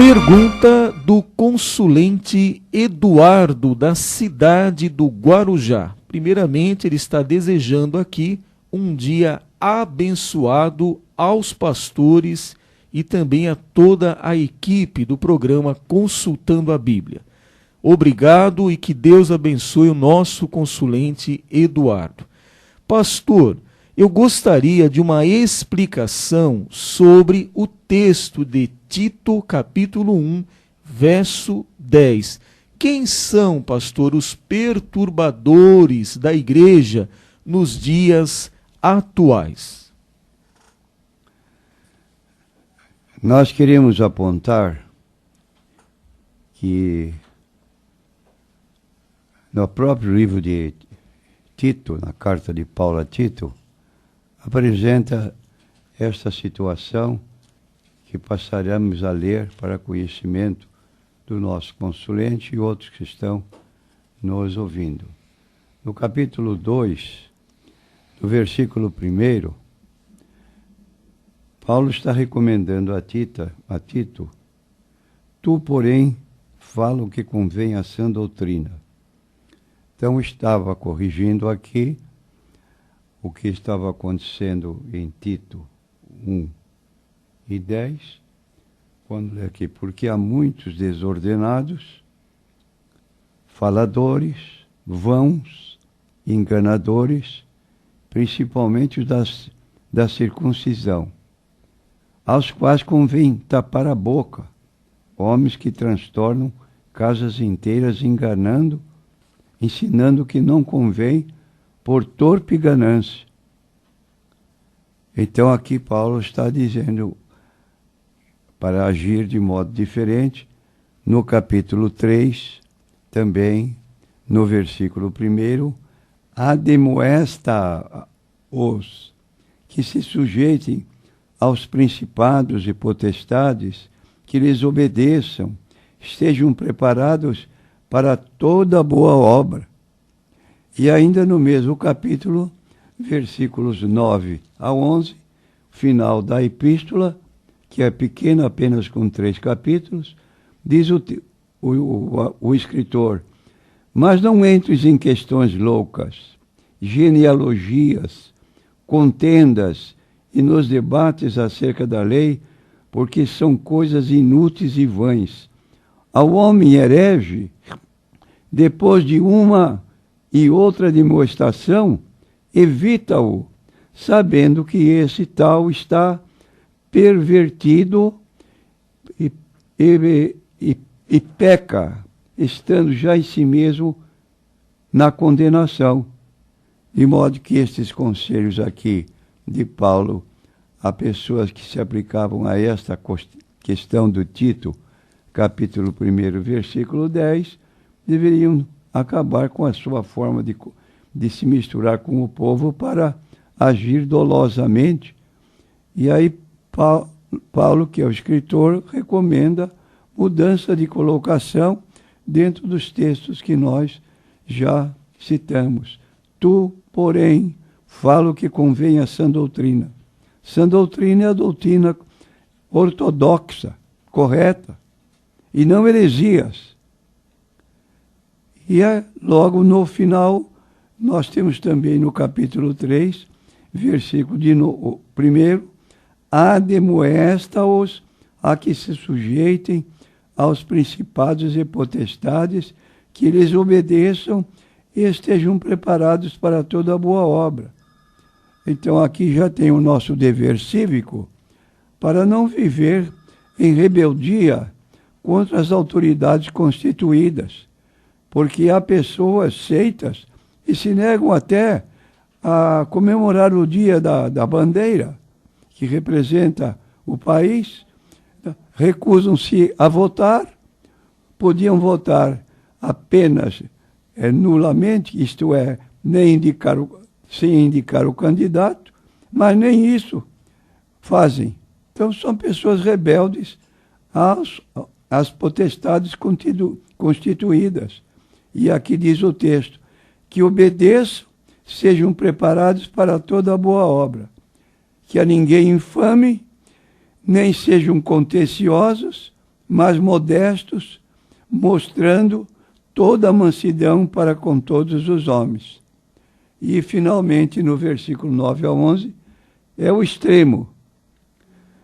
Pergunta do consulente Eduardo, da cidade do Guarujá. Primeiramente, ele está desejando aqui um dia abençoado aos pastores e também a toda a equipe do programa Consultando a Bíblia. Obrigado e que Deus abençoe o nosso consulente Eduardo. Pastor, eu gostaria de uma explicação sobre o texto de Tito, capítulo 1, verso 10. Quem são, pastor, os perturbadores da igreja nos dias atuais? Nós queremos apontar que no próprio livro de Tito, na carta de Paulo a Tito, apresenta esta situação que passaremos a ler para conhecimento do nosso consulente e outros que estão nos ouvindo. No capítulo 2, no versículo 1, Paulo está recomendando a Tito, tu, porém, fala o que convém à sã doutrina. Então estava corrigindo aqui o que estava acontecendo em Tito 1 e 10, quando é aqui, porque há muitos desordenados, faladores, vãos, enganadores, principalmente os da circuncisão, aos quais convém tapar a boca, homens que transtornam casas inteiras enganando, ensinando que não convém por torpe ganância. Então aqui Paulo está dizendo para agir de modo diferente. No capítulo 3, também no versículo 1, admoesta-os que se sujeitem aos principados e potestades, que lhes obedeçam, estejam preparados para toda boa obra. E ainda no mesmo capítulo, versículos 9 a 11, final da epístola, que é pequena, apenas com 3 capítulos, diz o escritor: mas não entres em questões loucas, genealogias, contendas e nos debates acerca da lei, porque são coisas inúteis e vãs. Ao homem herege, depois de uma e outra demonstração, evita-o, sabendo que esse tal está pervertido e peca, estando já em si mesmo na condenação. De modo que estes conselhos aqui de Paulo a pessoas que se aplicavam a esta questão do Tito, capítulo 1, versículo 10, deveriam acabar com a sua forma de se misturar com o povo para agir dolosamente. E aí Paulo, que é o escritor, recomenda mudança de colocação dentro dos textos que nós já citamos. Tu, porém, fala o que convém à sã doutrina. Sã doutrina é a doutrina ortodoxa, correta, e não heresias. E logo no final, nós temos também no capítulo 3, versículo 1, admoesta-os a que se sujeitem aos principados e potestades, que lhes obedeçam e estejam preparados para toda boa obra. Então aqui já tem o nosso dever cívico para não viver em rebeldia contra as autoridades constituídas, porque há pessoas seitas que se negam até a comemorar o dia da bandeira, que representa o país, recusam-se a votar, podiam votar apenas nulamente, isto é, sem indicar o candidato, mas nem isso fazem. Então são pessoas rebeldes às potestades constituídas. E aqui diz o texto, que obedeçam, sejam preparados para toda boa obra, que a ninguém infame, nem sejam contenciosos, mas modestos, mostrando toda a mansidão para com todos os homens. E, finalmente, no versículo 9 a 11, é o extremo.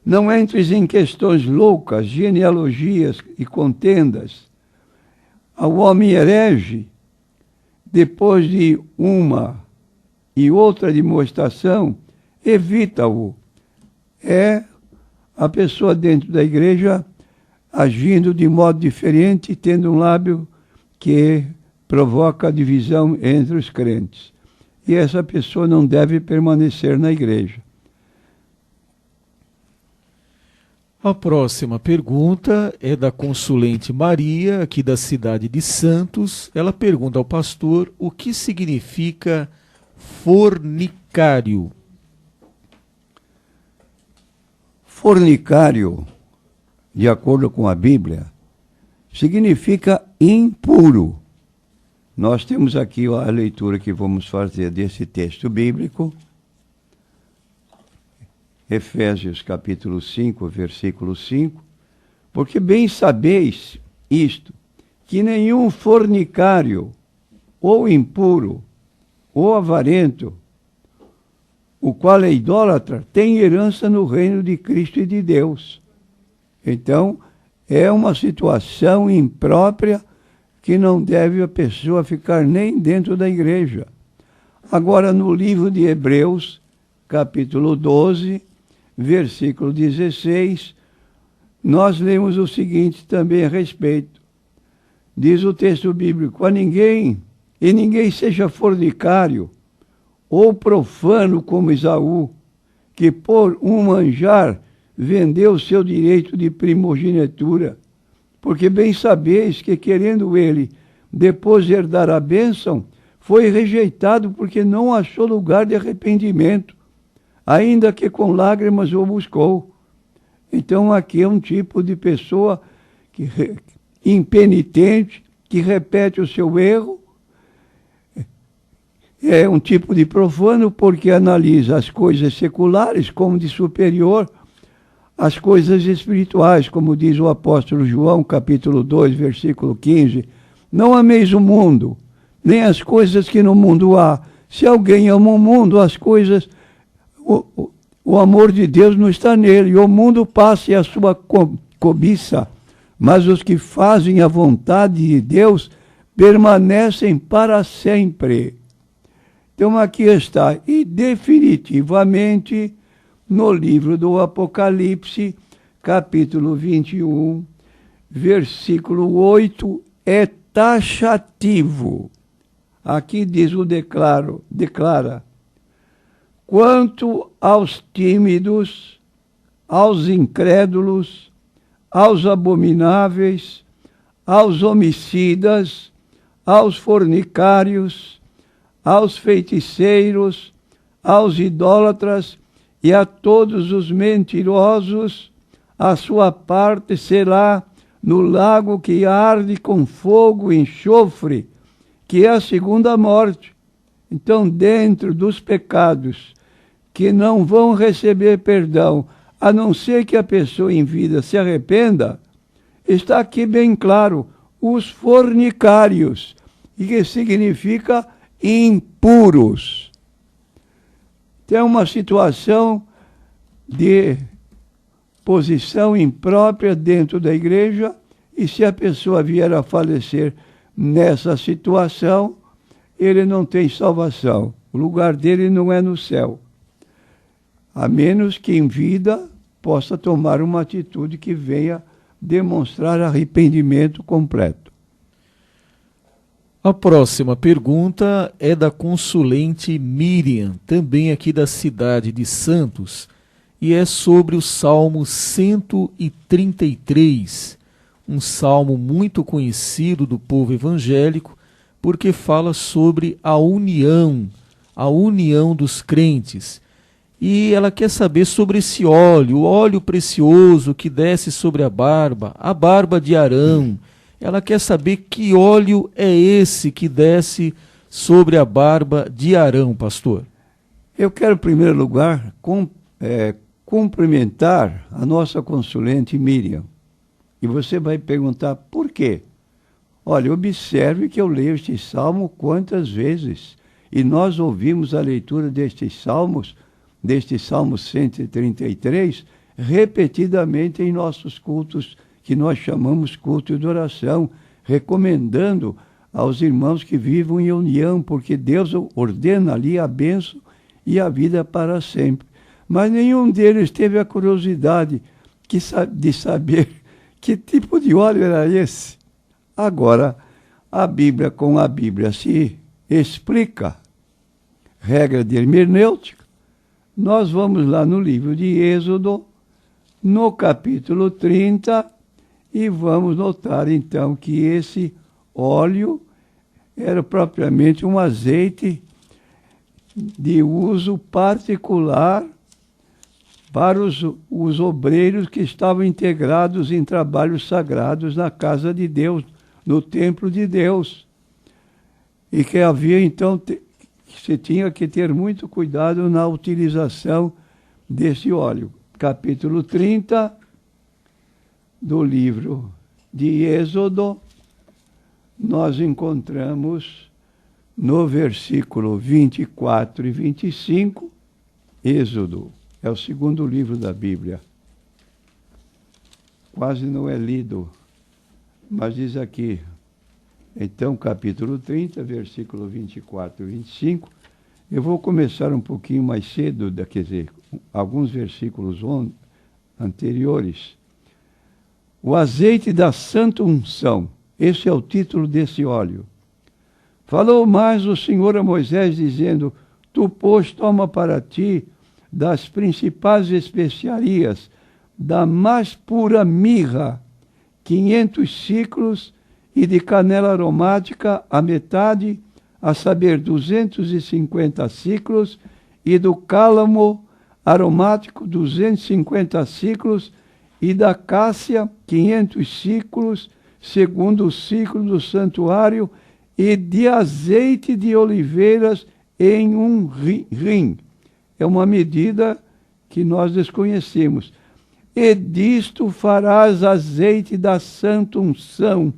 Não entres em questões loucas, genealogias e contendas. Ao homem herege, depois de uma e outra demonstração, evita-o. É a pessoa dentro da igreja agindo de modo diferente, tendo um lábio que provoca divisão entre os crentes. E essa pessoa não deve permanecer na igreja. A próxima pergunta é da consulente Maria, aqui da cidade de Santos. Ela pergunta ao pastor o que significa fornicário. Fornicário, de acordo com a Bíblia, significa impuro. Nós temos aqui a leitura que vamos fazer desse texto bíblico. Efésios capítulo 5, versículo 5. Porque bem sabeis isto, que nenhum fornicário, ou impuro, ou avarento, o qual é idólatra, tem herança no reino de Cristo e de Deus. Então, é uma situação imprópria que não deve a pessoa ficar nem dentro da igreja. Agora, no livro de Hebreus, capítulo 12, versículo 16, nós lemos o seguinte também a respeito. Diz o texto bíblico: ninguém seja fornicário, ou profano como Esaú, que por um manjar vendeu seu direito de primogenitura, porque bem sabeis que, querendo ele depois herdar a bênção, foi rejeitado porque não achou lugar de arrependimento, ainda que com lágrimas o buscou. Então aqui é um tipo de pessoa impenitente, que repete o seu erro. É um tipo de profano porque analisa as coisas seculares como de superior às coisas espirituais, como diz o apóstolo João, capítulo 2, versículo 15. Não ameis o mundo, nem as coisas que no mundo há. Se alguém ama o mundo, as coisas, o amor de Deus não está nele. O mundo passa e a sua cobiça, mas os que fazem a vontade de Deus permanecem para sempre. Então aqui está, e definitivamente no livro do Apocalipse, capítulo 21, versículo 8, é taxativo. Aqui diz o declara: quanto aos tímidos, aos incrédulos, aos abomináveis, aos homicidas, aos fornicários, aos feiticeiros, aos idólatras e a todos os mentirosos, a sua parte será no lago que arde com fogo e enxofre, que é a segunda morte. Então, dentro dos pecados que não vão receber perdão, a não ser que a pessoa em vida se arrependa, está aqui bem claro, os fornicários, e que significa impuros. Tem uma situação de posição imprópria dentro da igreja, e se a pessoa vier a falecer nessa situação, ele não tem salvação. O lugar dele não é no céu. A menos que em vida possa tomar uma atitude que venha demonstrar arrependimento completo. A próxima pergunta é da consulente Miriam, também aqui da cidade de Santos, e é sobre o Salmo 133, um salmo muito conhecido do povo evangélico, porque fala sobre a união dos crentes. E ela quer saber sobre esse óleo, o óleo precioso que desce sobre a barba de Arão. Ela quer saber que óleo é esse que desce sobre a barba de Arão, pastor. Eu quero, em primeiro lugar, cumprimentar a nossa consulente Miriam. E você vai perguntar, por quê? Olha, observe que eu leio este salmo quantas vezes. E nós ouvimos a leitura destes salmos, deste Salmo 133, repetidamente em nossos cultos, que nós chamamos culto de oração, recomendando aos irmãos que vivam em união, porque Deus ordena ali a bênção e a vida para sempre. Mas nenhum deles teve a curiosidade de saber que tipo de óleo era esse. Agora, a Bíblia com a Bíblia se explica, regra de hermenêutica. Nós vamos lá no livro de Êxodo, no capítulo 30, e vamos notar então que esse óleo era propriamente um azeite de uso particular para os obreiros que estavam integrados em trabalhos sagrados na casa de Deus, no templo de Deus. E que havia então, se tinha que ter muito cuidado na utilização desse óleo. Capítulo 30 do livro de Êxodo, nós encontramos no versículo 24 e 25, Êxodo, é o segundo livro da Bíblia. Quase não é lido, mas diz aqui, então, capítulo 30, versículo 24 e 25, eu vou começar um pouquinho mais cedo, quer dizer, alguns versículos anteriores. O azeite da santa unção, esse é o título desse óleo. Falou mais o Senhor a Moisés, dizendo, tu, pois, toma para ti das principais especiarias, da mais pura mirra, 500 ciclos, e de canela aromática a metade, a saber, 250 ciclos, e do cálamo aromático, 250 ciclos, e da cássia, 500 ciclos, segundo o ciclo do santuário, e de azeite de oliveiras em um rim. É uma medida que nós desconhecemos. E disto farás azeite da santa unção,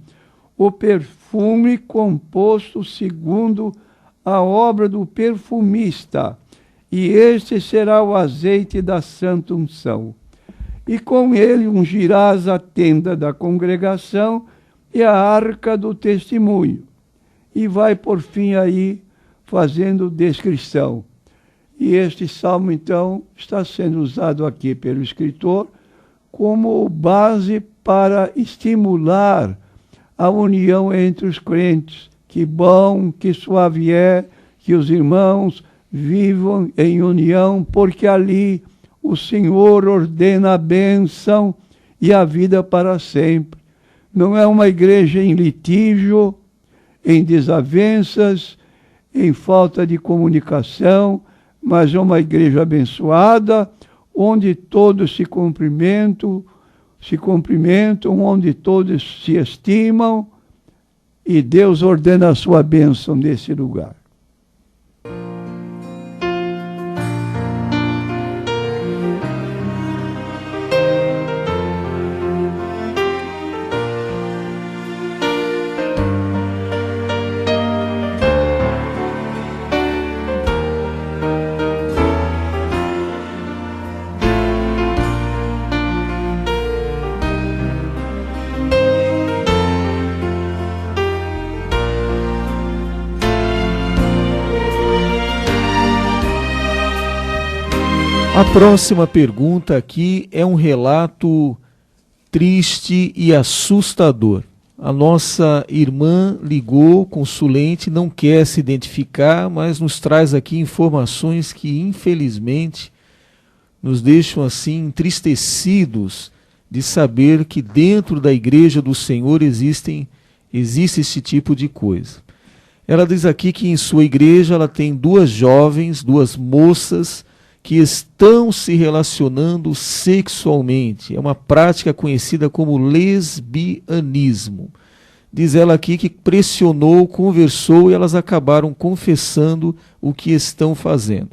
o perfume composto segundo a obra do perfumista, e este será o azeite da santa unção. E com ele ungirás a tenda da congregação e a arca do testemunho. E vai por fim aí fazendo descrição. E este salmo, então, está sendo usado aqui pelo escritor como base para estimular a união entre os crentes. Que bom, que suave é que os irmãos vivam em união, porque ali o Senhor ordena a bênção e a vida para sempre. Não é uma igreja em litígio, em desavenças, em falta de comunicação, mas é uma igreja abençoada, onde todos se cumprimentam, onde todos se estimam, e Deus ordena a sua bênção nesse lugar. A próxima pergunta aqui é um relato triste e assustador. A nossa irmã ligou, consulente, não quer se identificar, mas nos traz aqui informações que, infelizmente, nos deixam assim entristecidos de saber que dentro da Igreja do Senhor existe esse tipo de coisa. Ela diz aqui que em sua igreja ela tem duas jovens, duas moças, que estão se relacionando sexualmente. É uma prática conhecida como lesbianismo. Diz ela aqui que pressionou, conversou e elas acabaram confessando o que estão fazendo.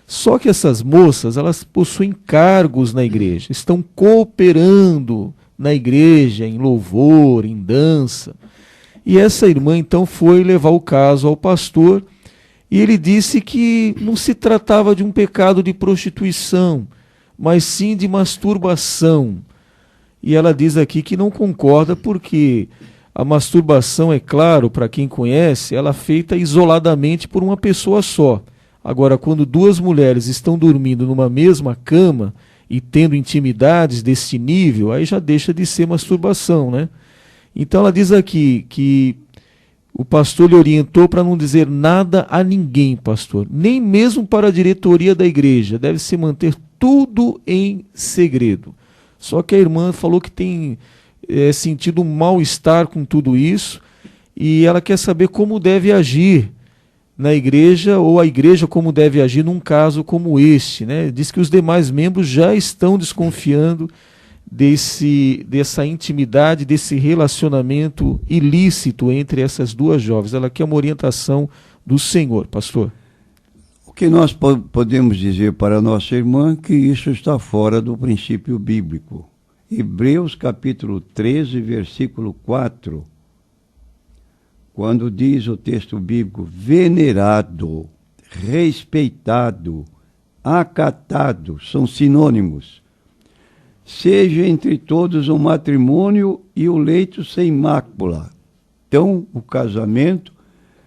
Só que essas moças, elas possuem cargos na igreja, estão cooperando na igreja, em louvor, em dança. E essa irmã então foi levar o caso ao pastor e ele disse que não se tratava de um pecado de prostituição, mas sim de masturbação. E ela diz aqui que não concorda porque a masturbação, é claro, para quem conhece, ela é feita isoladamente por uma pessoa só. Agora, quando duas mulheres estão dormindo numa mesma cama e tendo intimidades desse nível, aí já deixa de ser masturbação, né? Então ela diz aqui que o pastor lhe orientou para não dizer nada a ninguém, pastor, nem mesmo para a diretoria da igreja, deve-se manter tudo em segredo. Só que a irmã falou que tem sentido um mal-estar com tudo isso e ela quer saber como deve agir na igreja, ou a igreja como deve agir num caso como este, né? Diz que os demais membros já estão desconfiando dessa intimidade, desse relacionamento ilícito entre essas duas jovens. Ela quer uma orientação do Senhor, pastor. O que nós podemos dizer para a nossa irmã que isso está fora do princípio bíblico. Hebreus capítulo 13, versículo 4, quando diz o texto bíblico, venerado, respeitado, acatado, são sinônimos. Seja entre todos o matrimônio e o leito sem mácula. Então, o casamento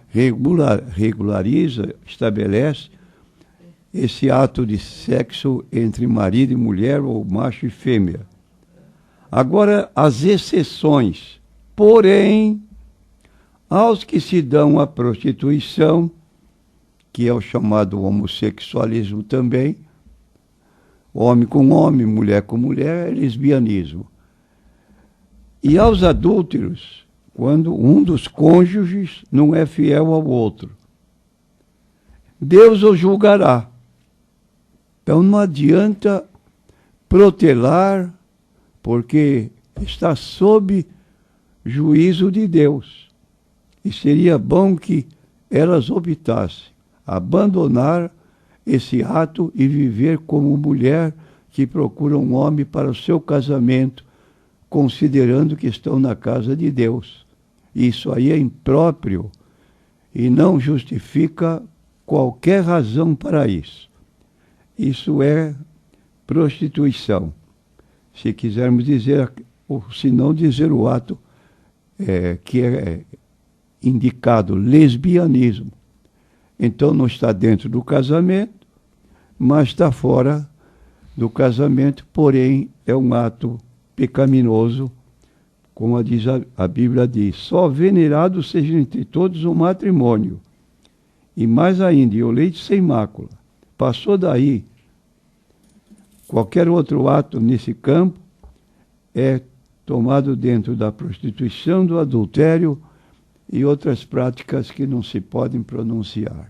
regulariza, estabelece esse ato de sexo entre marido e mulher, ou macho e fêmea. Agora, as exceções. Porém, aos que se dão à prostituição, que é o chamado homossexualismo também, homem com homem, mulher com mulher, é lesbianismo. E aos adúlteros, quando um dos cônjuges não é fiel ao outro. Deus o julgará. Então não adianta protelar, porque está sob juízo de Deus. E seria bom que elas optassem abandonar esse ato e viver como mulher que procura um homem para o seu casamento, considerando que estão na casa de Deus. Isso aí é impróprio e não justifica qualquer razão para isso. Isso é prostituição. Se quisermos dizer, ou se não dizer o ato que é indicado, lesbianismo. Então não está dentro do casamento, mas está fora do casamento, porém é um ato pecaminoso, como a Bíblia diz, só venerado seja entre todos o matrimônio, e mais ainda, e o leito sem mácula. Passou daí, qualquer outro ato nesse campo é tomado dentro da prostituição, do adultério e outras práticas que não se podem pronunciar.